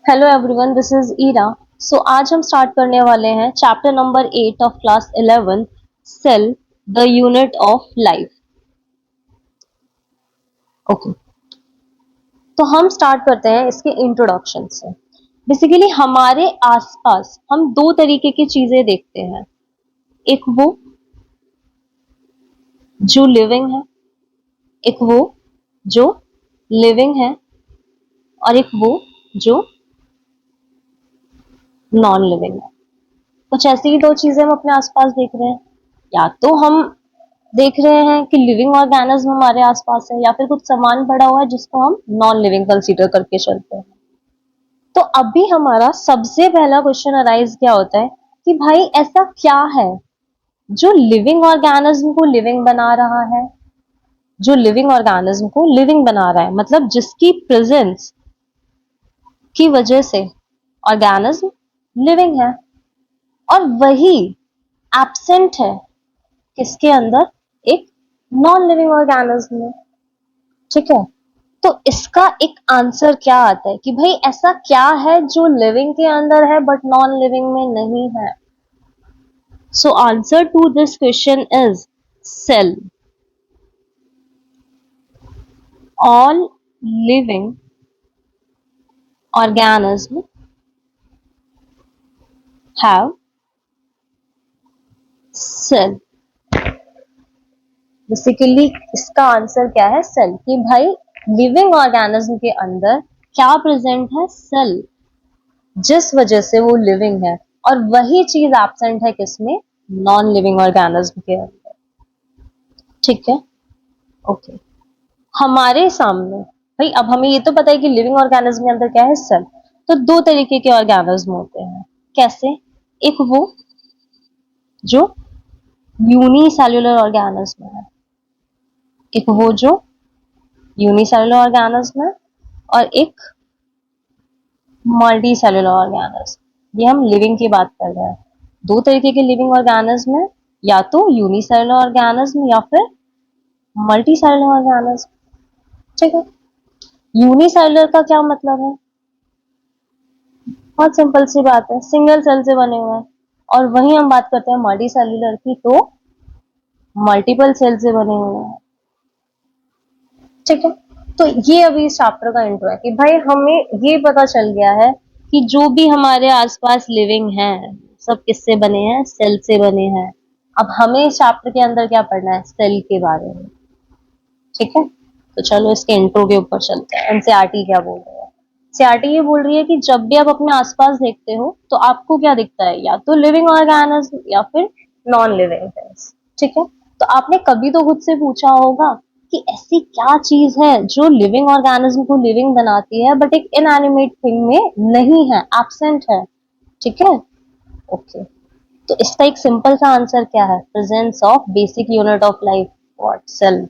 Hello everyone, this is Ira. So आज हम start करने वाले हैं chapter number 8 of class 11, cell the unit of life. Okay, तो हम स्टार्ट करते हैं इसके इंट्रोडक्शन से। बेसिकली हमारे आसपास हम दो तरीके की चीजें देखते हैं। एक वो जो लिविंग है, एक वो जो लिविंग है, और एक वो जो नॉन लिविंग है। कुछ ऐसी ही दो चीजें हम अपने आसपास देख रहे हैं। या तो हम देख रहे हैं कि लिविंग ऑर्गेनिज्म हमारे आसपास है, या फिर कुछ सामान पड़ा हुआ है जिसको हम नॉन लिविंग कंसीडर करके चलते हैं। तो अभी हमारा सबसे पहला क्वेश्चन अराइज क्या होता है कि भाई ऐसा क्या है जो लिविंग ऑर्गेनिज्म को लिविंग बना रहा है, जो लिविंग ऑर्गेनिज्म को लिविंग बना रहा है, मतलब जिसकी प्रेजेंस की वजह से ऑर्गेनिज्म लिविंग है, और वही एब्सेंट है किसके अंदर, एक नॉन लिविंग ऑर्गेनिज्म में। ठीक है, तो इसका एक आंसर क्या आता है कि भाई ऐसा क्या है जो लिविंग के अंदर है बट नॉन लिविंग में नहीं है। So answer to this question is cell. All living organism have cell. Basically इसका आंसर क्या है, सेल। कि भाई लिविंग ऑर्गेनिज्म के अंदर क्या प्रेजेंट है, सेल, जिस वजह से वो लिविंग है, और वही चीज एब्सेंट है किसमें, नॉन लिविंग ऑर्गेनिज्म के अंदर। ठीक है, ओके। हमारे सामने भाई अब हमें ये तो पता है कि लिविंग ऑर्गेनिज्म के अंदर क्या है, सेल। तो दो तरीके के ऑर्गेनिज्म होते हैं। कैसे? एक वो जो यूनिसेल्युलर ऑर्गेनिज्म है, एक वो जो यूनिसेल्युलर ऑर्गेनिज्म है, और एक मल्टी सेल्युलर ऑर्गेनिज्म। ये हम लिविंग की बात कर रहे हैं। दो तरीके के लिविंग ऑर्गेनिज्म है, या तो यूनिसेल्युलर ऑर्गेनिज्म या फिर मल्टी सेल्युलर ऑर्गेनिज्म। ठीक है, यूनिसेल्युलर का क्या मतलब है, बहुत सिंपल सी बात है, सिंगल सेल से बने हुए हैं। और वहीं हम बात करते हैं मल्टी सेल्युलर की, तो मल्टीपल सेल से बने हुए हैं। ठीक है, तो ये अभी इस चैप्टर का इंट्रो है कि भाई हमें ये पता चल गया है कि जो भी हमारे आसपास लिविंग है सब किससे बने हैं, सेल से बने हैं। अब हमें इस चैप्टर के अंदर क्या पढ़ना है, सेल के बारे में। ठीक है, तो चलो इसके इंट्रो के ऊपर चलते हैं। एनसीईआरटी क्या बोल रही है? एनसीईआरटी ये बोल रही है कि जब भी आप अपने आसपास देखते हो तो आपको क्या दिखता है, या तो लिविंग ऑर्गेनिज्म या फिर नॉन लिविंग थिंग्स। ठीक है, तो आपने कभी तो खुद से पूछा होगा कि ऐसी क्या चीज है जो लिविंग ऑर्गेनिज्म को लिविंग बनाती है बट एक इनएनिमेट थिंग में नहीं है, एब्सेंट है। ठीक है, ओके। तो इसका एक सिंपल सा आंसर क्या है, presence of basic unit of life, what, cell.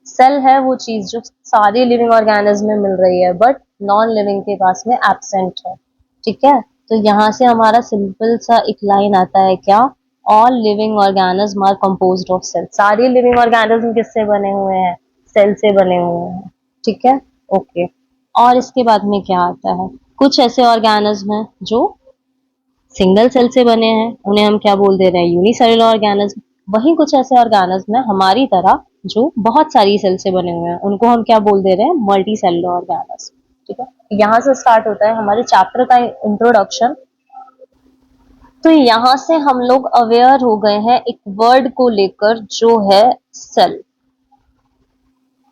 Cell है वो चीज जो सारे लिविंग ऑर्गेनिज्म में मिल रही है बट नॉन लिविंग के पास में एब्सेंट है। ठीक है, तो यहां से हमारा सिंपल सा एक लाइन आता है क्या, all living organism are composed of cell. सारे लिविंग ऑर्गेनिज्म किससे बने हुए हैं, सेल से बने हुए हैं। ठीक है, ओके। और इसके बाद में क्या आता है, कुछ ऐसे ऑर्गेनिज्म हैं जो सिंगल सेल से बने हैं, उन्हें हम क्या बोल दे रहे हैं, यूनिसेल्युलर ऑर्गेनिज्म। वहीं कुछ ऐसे ऑर्गेनिज्म है हमारी तरह जो बहुत सारी सेल से बने हुए हैं, उनको हम क्या बोल दे रहे हैं, मल्टी सेल्युलर ऑर्गेनिज्म। ठीक है, यहाँ से स्टार्ट होता है हमारे चैप्टर का इंट्रोडक्शन। तो यहाँ से हम लोग अवेयर हो गए हैं एक वर्ड को लेकर जो है सेल।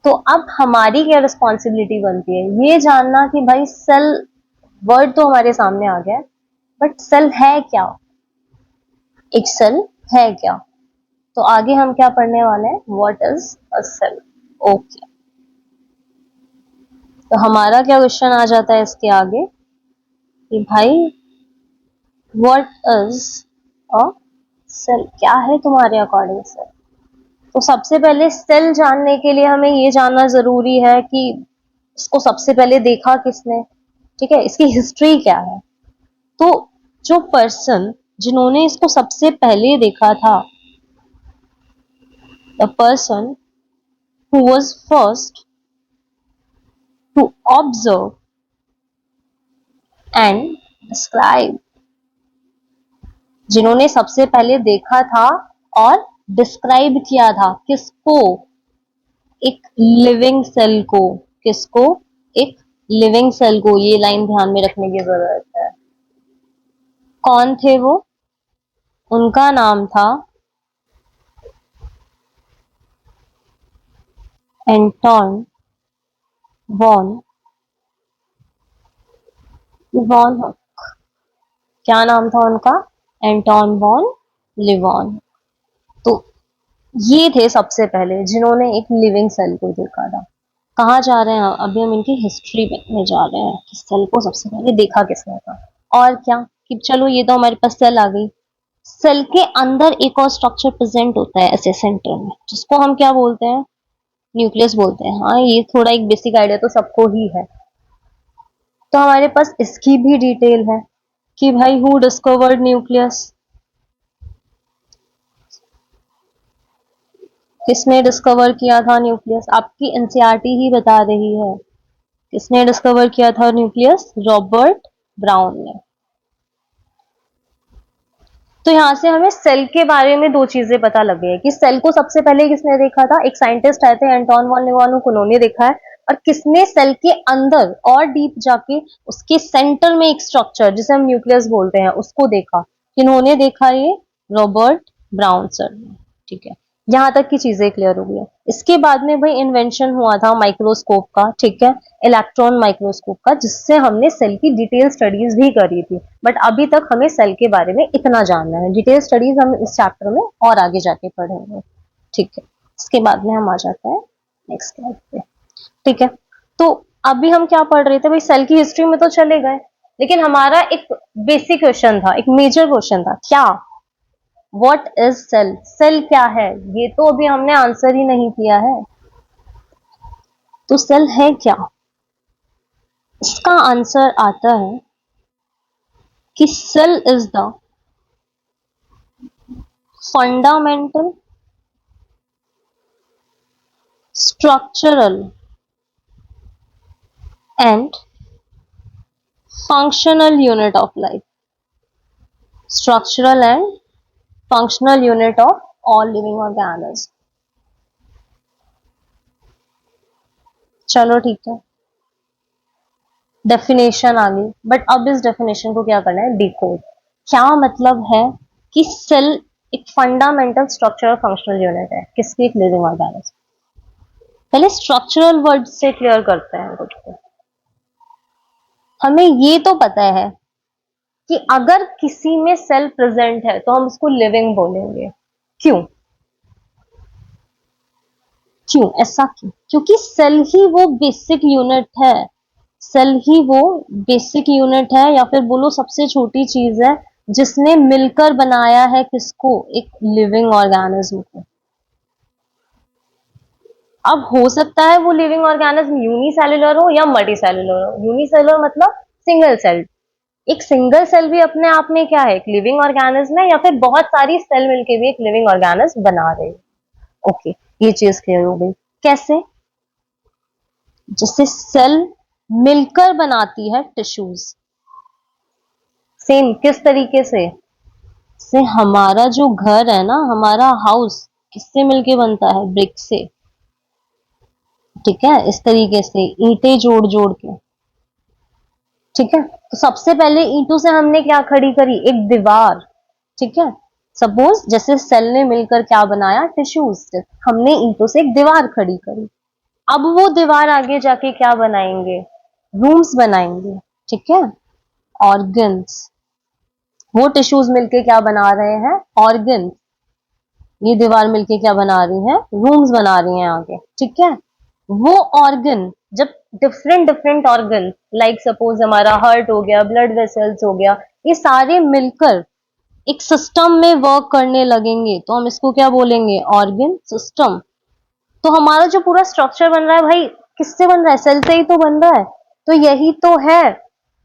तो अब हमारी क्या रिस्पॉन्सिबिलिटी बनती है, ये जानना कि भाई सेल, वर्ड तो हमारे सामने आ गया, बट सेल है क्या, एक सेल है क्या। तो आगे हम क्या पढ़ने वाले हैं, what is a cell. Okay, तो हमारा क्या क्वेश्चन आ जाता है इसके आगे कि भाई व्हाट इज अ सेल, क्या है तुम्हारे अकॉर्डिंग सेल। तो सबसे पहले सेल जानने के लिए हमें ये जानना जरूरी है कि इसको सबसे पहले देखा किसने। ठीक है, इसकी हिस्ट्री क्या है। तो जो पर्सन जिन्होंने इसको सबसे पहले देखा था, the person who was first to observe and describe, जिन्होंने सबसे पहले देखा था और डिस्क्राइब किया था किसको, एक लिविंग सेल को, किसको, एक लिविंग सेल को। ये लाइन ध्यान में रखने की जरूरत है। कौन थे वो? उनका नाम था एंटोन वॉन लिवॉन। क्या नाम था उनका? Anton von Leeuwenhoek. तो ये थे सबसे पहले जिन्होंने एक लिविंग सेल को देखा था। कहाँ जा रहे हैं अभी हम? इनकी हिस्ट्री में जा रहे हैं कि सेल को सबसे पहले देखा किसने था। और क्या कि चलो ये तो हमारे पास सेल आ गई। सेल के अंदर एक और स्ट्रक्चर प्रेजेंट होता है ऐसे सेंटर में, जिसको हम क्या बोलते हैं? न्यूक्लियस बोलते हैं। हाँ, ये थोड़ा एक बेसिक आइडिया तो सबको ही है। तो हमारे पास इसकी भी डिटेल है कि भाई हु डिस्कवर्ड न्यूक्लियस, किसने डिस्कवर किया था न्यूक्लियस? आपकी एनसीईआरटी ही बता रही है किसने डिस्कवर किया था न्यूक्लियस। रॉबर्ट ब्राउन ने। तो यहां से हमें सेल के बारे में दो चीजें पता लग गई है कि सेल को सबसे पहले किसने देखा था। एक साइंटिस्ट आए थे एंटोन वॉन लिवानुक, उन्होंने देखा है। और किसने सेल के अंदर और डीप जाके उसके सेंटर में एक स्ट्रक्चर जिसे हम न्यूक्लियस बोलते हैं उसको देखा। किन्होंने देखा? ये रॉबर्ट ब्राउन सर ने। ठीक है, यहां तक की चीजें क्लियर हो गई है। इसके बाद में भाई इन्वेंशन हुआ था माइक्रोस्कोप का। ठीक है, इलेक्ट्रॉन माइक्रोस्कोप का, जिससे हमने सेल की डिटेल स्टडीज भी करी थी। बट अभी तक हमें सेल के बारे में इतना जानना है। डिटेल स्टडीज हम इस चैप्टर में और आगे जाके पढ़ेंगे। ठीक है, इसके बाद में हम आ जाते हैं नेक्स्ट स्लाइड पे। ठीक है, तो अभी हम क्या पढ़ रहे थे भाई? सेल की हिस्ट्री में तो चले गए, लेकिन हमारा एक बेसिक क्वेश्चन था, एक मेजर क्वेश्चन था। क्या? What is cell? सेल क्या है? ये तो अभी हमने आंसर ही नहीं किया है। तो सेल है क्या? इसका आंसर आता है कि cell is the fundamental structural and functional unit of life. Structural and functional unit of all living organisms. चलो ठीक है, डेफिनेशन आ गई। बट अब इस डेफिनेशन को क्या करना है? डिकोड। क्या मतलब है कि सेल एक फंडामेंटल स्ट्रक्चर और फंक्शनल यूनिट है किसकी? एक लिविंग ऑर्गेनिज्म। पहले स्ट्रक्चरल वर्ड से क्लियर करते हैं कुछ को। हमें ये तो पता है कि अगर किसी में सेल प्रेजेंट है तो हम उसको लिविंग बोलेंगे। क्यों? क्यों ऐसा? क्यों? क्योंकि सेल ही वो बेसिक यूनिट है। सेल ही वो बेसिक यूनिट है, या फिर बोलो सबसे छोटी चीज है जिसने मिलकर बनाया है किसको? एक लिविंग ऑर्गेनिज्म को। अब हो सकता है वो लिविंग ऑर्गेनिज्म यूनिसेल्युलर हो या मल्टीसेल्युलर हो। यूनिसेल्युलर मतलब सिंगल सेल। एक सिंगल सेल भी अपने आप में क्या है? एक लिविंग ऑर्गेनिज्म है, या फिर बहुत सारी सेल मिलके भी एक लिविंग ऑर्गेनिज्म बना रहे हैं। ओके, ये चीज क्लियर हो गई। कैसे? जैसे सेल मिलकर बनाती है टिश्यूज। सेम किस तरीके से हमारा जो घर है ना, हमारा हाउस किससे मिलके बनता है? ब्रिक से। ठीक है, इस तरीके से ईंटें जोड़ जोड़ के। ठीक है, तो सबसे पहले ईंटों से हमने क्या खड़ी करी? एक दीवार। ठीक है, सपोज जैसे सेल ने मिलकर क्या बनाया? टिश्यूज। हमने ईंटों से एक दीवार खड़ी करी। अब वो दीवार आगे जाके क्या बनाएंगे? रूम्स बनाएंगे। ठीक है, ऑर्गन्स। वो टिश्यूज मिलके क्या बना रहे हैं? ऑर्गन। ये दीवार मिलके क्या बना रही है? रूम्स बना रही हैं आगे। ठीक है, वो ऑर्गन जब different different organ, like suppose हमारा हार्ट हो गया, ब्लड वेसल्स हो गया, ये सारे मिलकर एक सिस्टम में वर्क करने लगेंगे तो हम इसको क्या बोलेंगे? Organ system. तो हमारा जो पूरा स्ट्रक्चर बन रहा है भाई, किससे बन रहा है? सेल से ही तो बन रहा है। तो यही तो है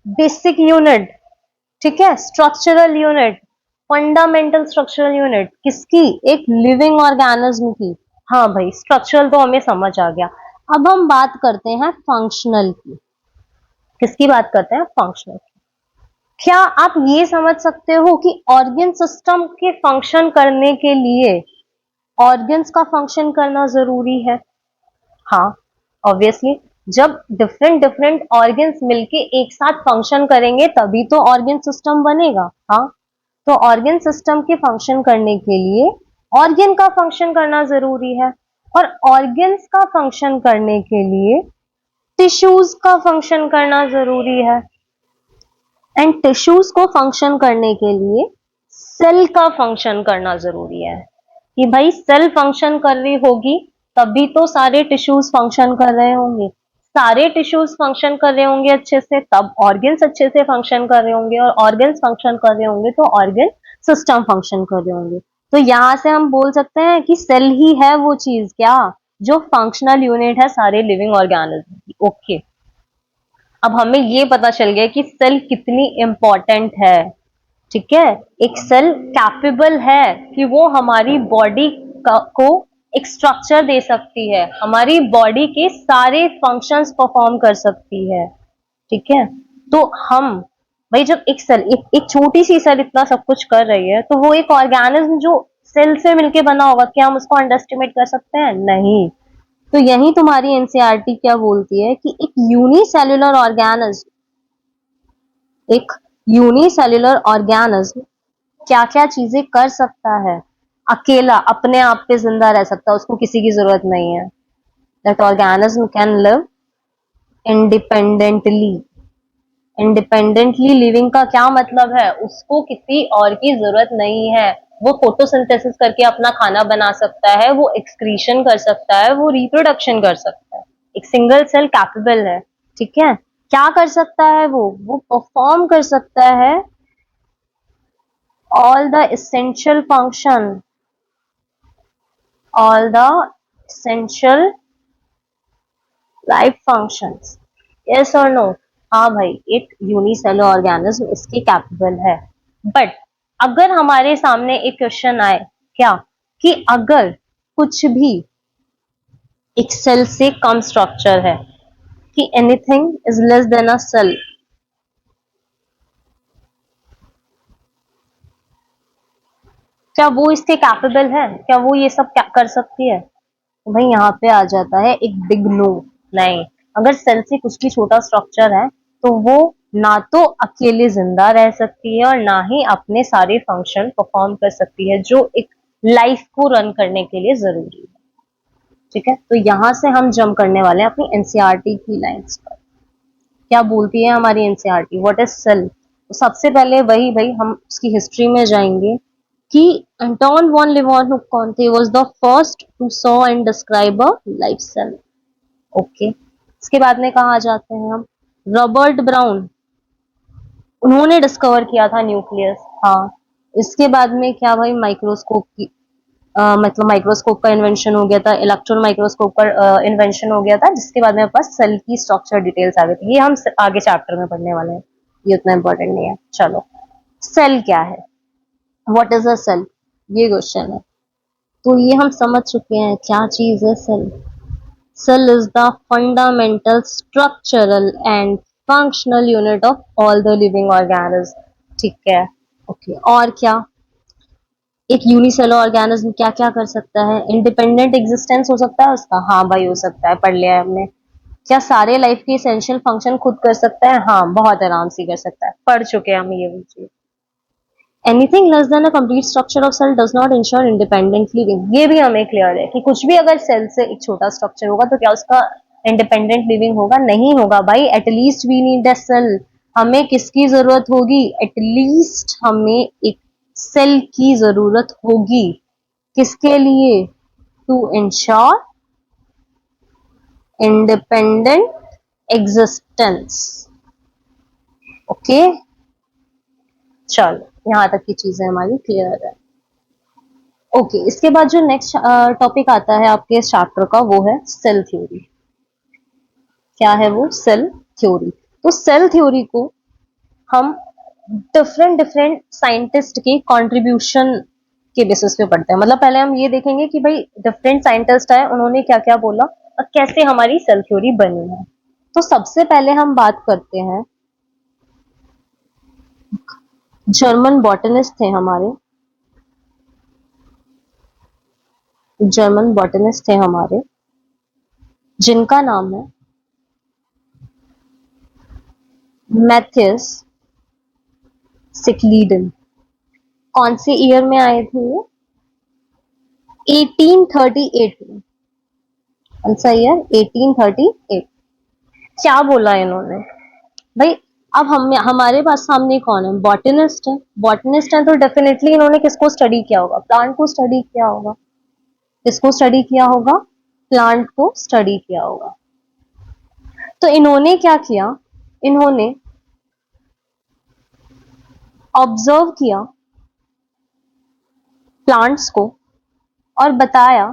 बेसिक यूनिट। ठीक है, structural unit, fundamental structural unit किसकी? एक लिविंग ऑर्गेनिज्म की। हाँ भाई, स्ट्रक्चरल तो हमें समझ आ गया। अब हम बात करते हैं फंक्शनल की। किसकी बात करते हैं? फंक्शनल की। क्या आप ये समझ सकते हो कि ऑर्गन सिस्टम के फंक्शन करने के लिए ऑर्गन्स का फंक्शन करना जरूरी है? हाँ, ऑब्वियसली जब डिफरेंट डिफरेंट ऑर्गन्स मिलके एक साथ फंक्शन करेंगे तभी तो ऑर्गन सिस्टम बनेगा। हाँ, तो ऑर्गन सिस्टम के फंक्शन करने के लिए ऑर्गन का फंक्शन करना जरूरी है, और ऑर्गन्स का फंक्शन करने के लिए टिश्यूज का फंक्शन करना जरूरी है, एंड टिश्यूज को फंक्शन करने के लिए सेल का फंक्शन करना जरूरी है। कि भाई सेल फंक्शन कर रही होगी तभी तो सारे टिश्यूज फंक्शन कर रहे होंगे, सारे टिश्यूज फंक्शन कर रहे होंगे अच्छे से तब ऑर्गन्स अच्छे से फंक्शन कर रहे होंगे, और ऑर्गन्स फंक्शन कर रहे होंगे तो ऑर्गन सिस्टम फंक्शन कर रहे होंगे। तो यहां से हम बोल सकते हैं कि सेल ही है वो चीज क्या जो फंक्शनल यूनिट है सारे लिविंग ऑर्गेनिज्म की। ओके, अब हमें ये पता चल गया कि सेल कितनी इंपॉर्टेंट है। ठीक है, एक सेल कैपेबल है कि वो हमारी बॉडी को एक स्ट्रक्चर दे सकती है, हमारी बॉडी के सारे फंक्शंस परफॉर्म कर सकती है। ठीक है, तो हम भाई जब एक सेल एक छोटी सी सेल इतना सब कुछ कर रही है तो वो एक ऑर्गेनिज्म जो सेल से मिलके बना होगा, क्या हम उसको अंडरस्टिमेट कर सकते हैं? नहीं। तो यही तुम्हारी एनसीईआरटी क्या बोलती है कि एक यूनिसेल्युलर ऑर्गेनिज्म क्या क्या चीजें कर सकता है, अकेला अपने आप पे जिंदा रह सकता है, उसको किसी की जरूरत नहीं है। That organism can live independently. Independently living का क्या मतलब है? उसको किसी और की जरूरत नहीं है, वो फोटोसिंथेसिस करके अपना खाना बना सकता है, वो एक्सक्रीशन कर सकता है, वो रिप्रोडक्शन कर सकता है। एक सिंगल सेल कैपेबल है। ठीक है, क्या कर सकता है? वो परफॉर्म कर सकता है all the essential function all the essential life functions। yes or no? हाँ भाई, एक यूनिसेलुलर ऑर्गेनिज्म इसके कैपेबल है। बट अगर हमारे सामने एक क्वेश्चन आए, क्या कि अगर कुछ भी एक सेल से कम स्ट्रक्चर है, कि anything is less than a cell, क्या वो इसके कैपेबल है? क्या वो ये सब कर सकती है? तो भाई यहाँ पे आ जाता है एक बिग नो। नहीं, अगर सेल से कुछ भी छोटा स्ट्रक्चर है तो वो ना तो अकेले जिंदा रह सकती है और ना ही अपने सारे फंक्शन परफॉर्म कर सकती है जो एक लाइफ को रन करने के लिए जरूरी है। ठीक है, तो यहां से हम जंप करने वाले हैं अपनी एनसीईआरटी की लाइंस पर। क्या बोलती है हमारी एनसीईआरटी? What is cell? तो सबसे पहले वही भाई हम उसकी हिस्ट्री में जाएंगे कि एंटोन वॉन लेeuwenhoek was the first to saw and describe a life cell। Okay, इसके बाद में कहा जाते हैं हम, रॉबर्ट ब्राउन, उन्होंने डिस्कवर किया था न्यूक्लियस। हाँ, इसके बाद में क्या भाई, माइक्रोस्कोप की मतलब माइक्रोस्कोप का इन्वेंशन हो गया था, इलेक्ट्रॉन माइक्रोस्कोप का इन्वेंशन हो गया था, जिसके बाद में पास सेल की स्ट्रक्चर डिटेल्स आ गई थी। ये हम आगे चैप्टर में पढ़ने वाले हैं, ये उतना इंपॉर्टेंट नहीं है। चलो, सेल क्या है? What is a cell? ये क्वेश्चन है। तो ये हम समझ चुके हैं क्या चीज है cell. Cell is the fundamental structural and functional unit of all the living organisms। ठीक है, ओके, और क्या? एक यूनिसेलुलर ऑर्गेनिज्म क्या क्या कर सकता है? इंडिपेंडेंट एग्जिस्टेंस हो सकता है उसका? हाँ भाई हो सकता है, पढ़ लिया है हमने। क्या सारे लाइफ के एसेंशियल फंक्शन खुद कर सकता है? हाँ, बहुत आराम से कर सकता है, पढ़ चुके हैं हम ये भी चीज। Anything less than a complete structure of cell does not ensure independent living. ये भी हमें क्लियर है कि कुछ भी अगर सेल से एक छोटा स्ट्रक्चर होगा तो क्या उसका इंडिपेंडेंट लिविंग होगा? नहीं होगा भाई। At least we need a cell. हमें किसकी जरूरत होगी? एटलीस्ट हमें एक सेल की जरूरत होगी। किसके लिए? To ensure independent existence. Okay, चलो यहाँ तक की चीजें हमारी क्लियर है। ओके, इसके बाद जो नेक्स्ट टॉपिक आता है आपके इस चैप्टर का वो है सेल थ्योरी। क्या है वो? Cell theory. तो सेल थ्योरी को हम डिफरेंट डिफरेंट साइंटिस्ट के कंट्रीब्यूशन के बेसिस पे पढ़ते हैं। मतलब पहले हम ये देखेंगे कि भाई डिफरेंट साइंटिस्ट आए, उन्होंने क्या क्या बोला और कैसे हमारी सेल थ्योरी बनी है। तो सबसे पहले हम बात करते हैं जर्मन बॉटनिस्ट थे हमारे, जर्मन बॉटनिस्ट थे हमारे, जिनका नाम है मैथियस सिक्लीडन। कौन से ईयर में आए थे ये? 1838 में। कौन सा ईयर? 1838। क्या बोला इन्होंने भाई? अब हम हमारे पास सामने कौन है? बॉटनिस्ट है। बॉटनिस्ट है तो डेफिनेटली इन्होंने किसको स्टडी किया होगा? प्लांट को स्टडी किया होगा। किसको स्टडी किया होगा? प्लांट को स्टडी किया होगा। तो इन्होंने क्या किया? इन्होंने ऑब्जर्व किया प्लांट्स को और बताया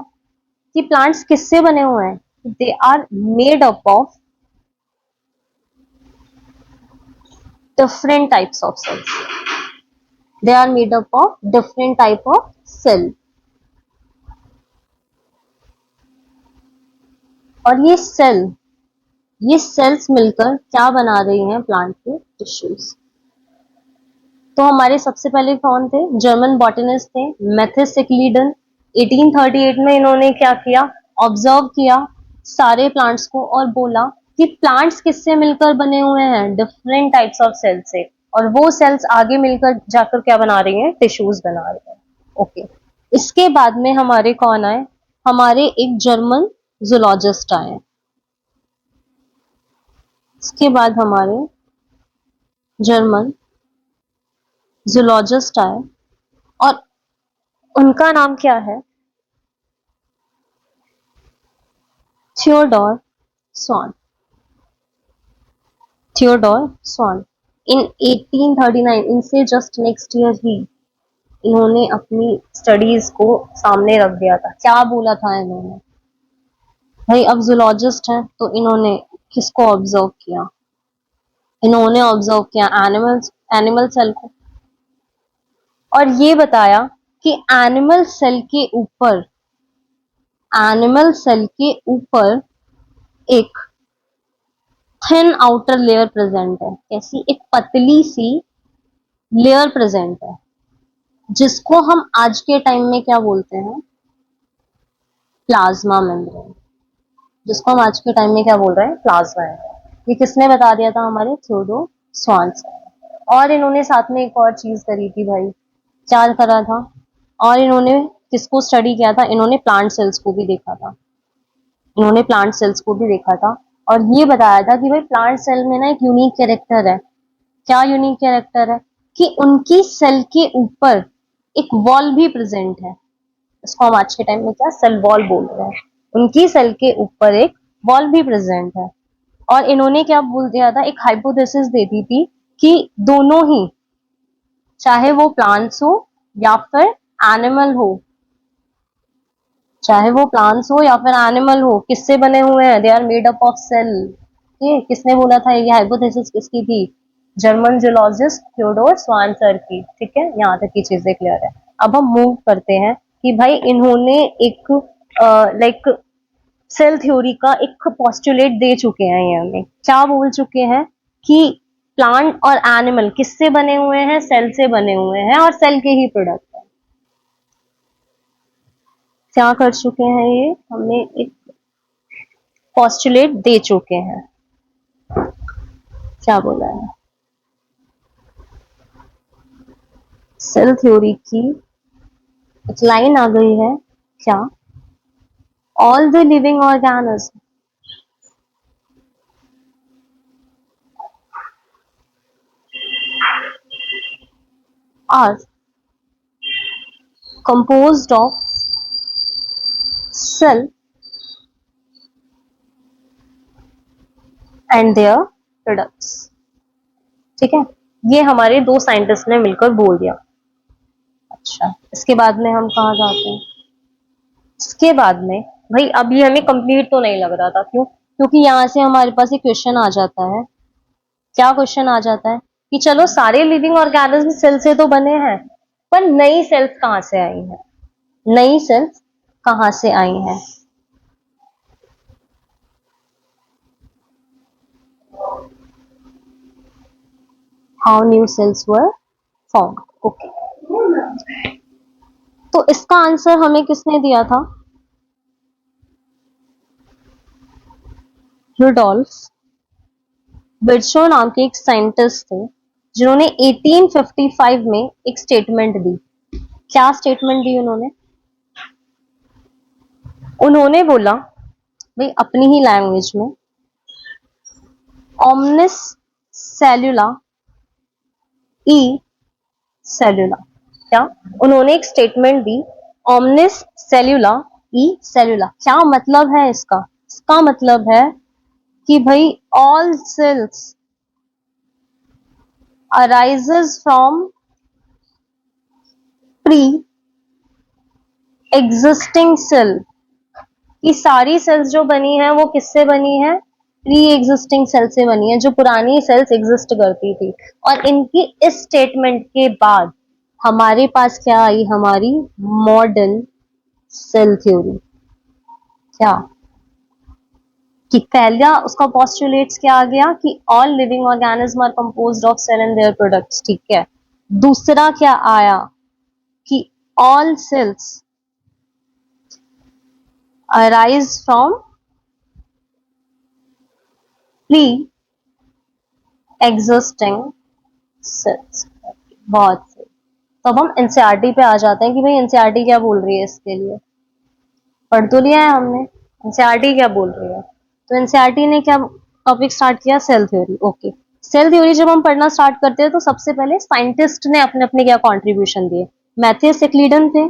कि प्लांट्स किससे बने हुए हैं। They are made up of different types of cells. They are made up of different type of cell. और ये सेल्स मिलकर क्या बना रही हैं? प्लांट के टिश्यूज। तो हमारे सबसे पहले कौन थे? जर्मन बॉटनिस्ट थे मैथिस सिक्लीडन। 1838 में इन्होंने क्या किया? ऑब्जर्व किया सारे प्लांट्स को और बोला कि प्लांट्स किससे मिलकर बने हुए हैं? डिफरेंट टाइप्स ऑफ सेल से। और वो सेल्स आगे मिलकर जाकर क्या बना रही हैं? टिश्यूज बना रही हैं। ओके। इसके बाद में हमारे कौन आए? हमारे एक जर्मन जूलॉजिस्ट आए। इसके बाद हमारे जर्मन जूलॉजिस्ट आए और उनका नाम क्या है? थियोडोर स्वान। थियोडोर स्वान। इन 1839, इनसे जस्ट नेक्स्ट ईयर ही इन्होंने अपनी स्टडीज को सामने रख दिया था। क्या बोला था इन्होंने भाई? अब जूलॉजिस्ट हैं तो इन्होंने किसको ऑब्जर्व किया? इन्होंने ऑब्जर्व किया एनिमल सेल को और ये बताया कि एनिमल सेल के ऊपर एक थिन आउटर लेयर प्रेजेंट है। कैसी? एक पतली सी लेयर प्रेजेंट है जिसको हम आज के टाइम में क्या बोलते हैं? Plasma membrane. जिसको हम आज के टाइम में क्या बोल रहे हैं? Plasma membrane. ये किसने बता दिया था? हमारे थियोडोर स्वान। और इन्होंने साथ में एक और चीज करी थी भाई। क्या करा था? और इन्होंने किसको स्टडी किया था? इन्होंने प्लांट सेल्स को भी देखा था। इन्होंने प्लांट सेल्स को भी देखा था और ये बताया था कि भाई प्लांट सेल में ना एक यूनिक कैरेक्टर है। क्या यूनिक कैरेक्टर है? कि उनकी सेल के ऊपर एक वॉल भी प्रेजेंट है। इसको हम आज के टाइम में क्या सेल वॉल बोल रहे हैं। उनकी सेल के ऊपर एक वॉल भी प्रेजेंट है। और इन्होंने क्या बोल दिया था? एक हाइपोथेसिस दे दी थी कि दोनों ही, चाहे वो प्लांट्स हो या फिर एनिमल हो, चाहे वो प्लांट्स हो या फिर एनिमल हो, किससे बने हुए हैं? They are made up of cell. ये किसने बोला था? ये हाइपोथेसिस किसकी थी? German zoologist Theodor Schwann sir की। ठीक है, यहाँ तक की चीजें क्लियर है। अब हम मूव करते हैं कि भाई इन्होंने एक लाइक सेल थ्योरी का एक पोस्टुलेट दे चुके हैं। ये हमें क्या बोल चुके हैं? कि प्लांट और एनिमल किससे बने हुए हैं? सेल से बने हुए हैं और सेल के ही प्रोडक्ट है। क्या कर चुके हैं? ये हमें एक पोस्टुलेट दे चुके हैं। क्या बोला है? सेल थ्योरी की एक लाइन आ गई है। क्या? All the living organism are composed of cell and their products। ठीक है, ये हमारे दो साइंटिस्ट ने मिलकर बोल दिया। अच्छा, इसके बाद में हम कहाँ जाते हैं? इसके बाद में भाई अभी हमें कंप्लीट तो नहीं लग रहा था। क्यों? क्योंकि यहाँ से हमारे पास एक क्वेश्चन आ जाता है। क्या क्वेश्चन आ जाता है? कि चलो सारे लिविंग ऑर्गेनिज्म सेल से तो बने हैं, पर नई सेल्स कहाँ से आई हैं? नई सेल्स कहाँ से आई हैं? How new sales were form. Okay, तो इसका आंसर हमें किसने दिया था? रुडोल्फ बिर्चो नाम के एक साइंटिस्ट थे जिन्होंने 1855 में एक स्टेटमेंट दी। क्या स्टेटमेंट दी उन्होंने? उन्होंने बोला भाई अपनी ही लैंग्वेज में, ओमनिस सेल्यूला ई सेल्यूला। क्या उन्होंने एक स्टेटमेंट दी? ओमनिस सेल्यूला ई सेल्यूला। क्या मतलब है इसका? इसका मतलब है कि भाई all cells arises from pre existing cell. कि सारी सेल्स जो बनी है वो किससे बनी है? प्री एग्जिस्टिंग सेल से बनी है, जो पुरानी सेल्स एग्जिस्ट करती थी। और इनकी इस स्टेटमेंट के बाद हमारे पास क्या आई? हमारी मॉडर्न सेल थ्योरी। क्या कि पहला उसका पोस्टुलेट्स क्या आ गया कि all living organism are composed of cell and their products. ठीक है। दूसरा क्या आया कि all cells arise from pre existing cells. बहुत सही। तो अब हम एनसीईआरटी पे आ जाते हैं कि भाई एनसीईआरटी क्या बोल रही है इसके लिए। पढ़ तो लिया है हमने, एनसीईआरटी क्या बोल रही है। तो एनसीईआरटी ने क्या टॉपिक स्टार्ट किया? Cell theory. Okay, cell theory जब हम पढ़ना स्टार्ट करते हैं तो सबसे पहले साइंटिस्ट ने अपने अपने क्या कॉन्ट्रीब्यूशन दिए। मैथियस एक्लीडन थे,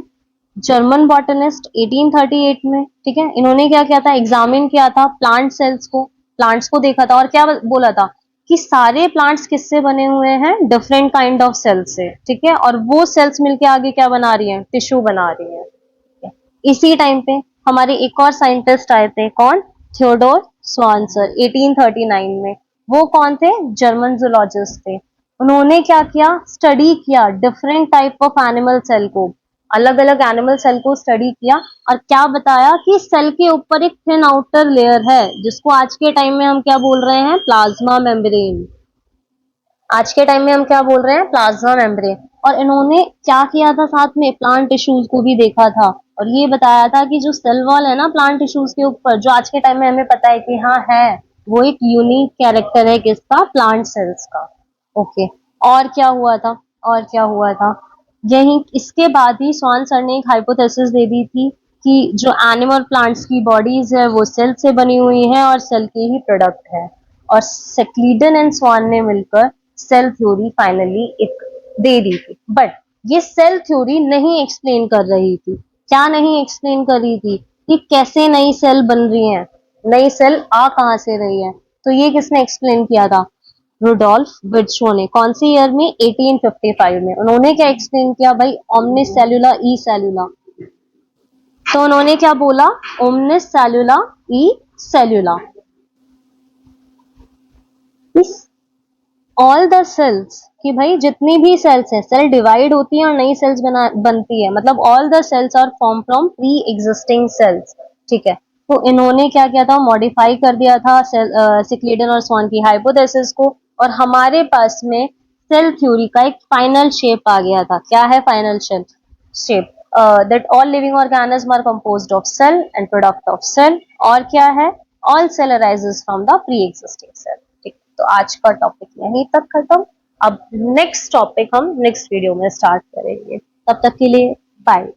जर्मन बॉटनिस्ट, 1838 में। ठीक है, इन्होंने क्या किया था? एग्जामिन किया था प्लांट सेल्स को, प्लांट्स को देखा था और क्या बोला था कि सारे प्लांट्स किससे बने हुए हैं? डिफरेंट काइंड ऑफ सेल्स से। ठीक है, और वो सेल्स मिलके आगे क्या बना रही हैं? टिश्यू बना रही हैं। इसी टाइम पे हमारे एक और साइंटिस्ट आए थे, कौन? थियोडोर स्वानसर, 1839 में। वो कौन थे? जर्मन जूलॉजिस्ट थे। उन्होंने क्या किया? स्टडी किया different type of animal cell को, अलग अलग एनिमल सेल को स्टडी किया और क्या बताया कि सेल के ऊपर एक थिन आउटर लेयर है जिसको आज के टाइम में हम क्या बोल रहे हैं? Plasma membrane. आज के टाइम में हम क्या बोल रहे हैं? Plasma membrane. और इन्होंने क्या किया था? साथ में प्लांट टिश्यूज को भी देखा था और ये बताया था कि जो सेल वॉल है ना प्लांट टिश्यूज के ऊपर, जो आज के टाइम में हमें पता है कि हाँ है, वो एक यूनिक कैरेक्टर है किसका? प्लांट सेल्स का। ओके, और क्या हुआ था? और क्या हुआ था? यही इसके बाद ही स्वान सर ने एक हाइपोथेसिस दे दी थी कि जो एनिमल प्लांट्स की बॉडीज है वो सेल से बनी हुई है और सेल के ही प्रोडक्ट है। और सेक्लीडन एंड स्वान ने मिलकर सेल थ्योरी फाइनली एक दे दी थी। बट ये सेल थ्योरी नहीं एक्सप्लेन कर रही थी। क्या नहीं एक्सप्लेन कर रही थी? कि कैसे नई सेल बन रही है, नई सेल आ कहां से रही है। तो ये किसने एक्सप्लेन किया था? रुडोल्फ विर्चो ने। कौन सी ईयर में? 1855 में। उन्होंने क्या एक्सप्लेन किया भाई? ओमनिस सेल्यूला ई सेल्यूला। तो उन्होंने क्या बोला? ओमनिस सेल्यूला ई सेल्यूला। इस ऑल द सेल्स, कि भाई जितनी भी सेल्स है, सेल डिवाइड होती है और नई सेल्स बनती है, मतलब all the cells are form from pre existing cells. ठीक है, तो इन्होंने क्या किया था? मॉडिफाई कर दिया था सिक्लीडन और स्वान की हाइपोथेसिस को और हमारे पास में सेल थ्योरी का एक फाइनल शेप आ गया था। क्या है final shape? That all living organism are composed of cell and product of cell. और क्या है? All cell arises from the pre existing cell. ठीक, तो आज का टॉपिक यहीं तक खत्म। अब नेक्स्ट टॉपिक हम नेक्स्ट वीडियो में स्टार्ट करेंगे। तब तक के लिए बाय।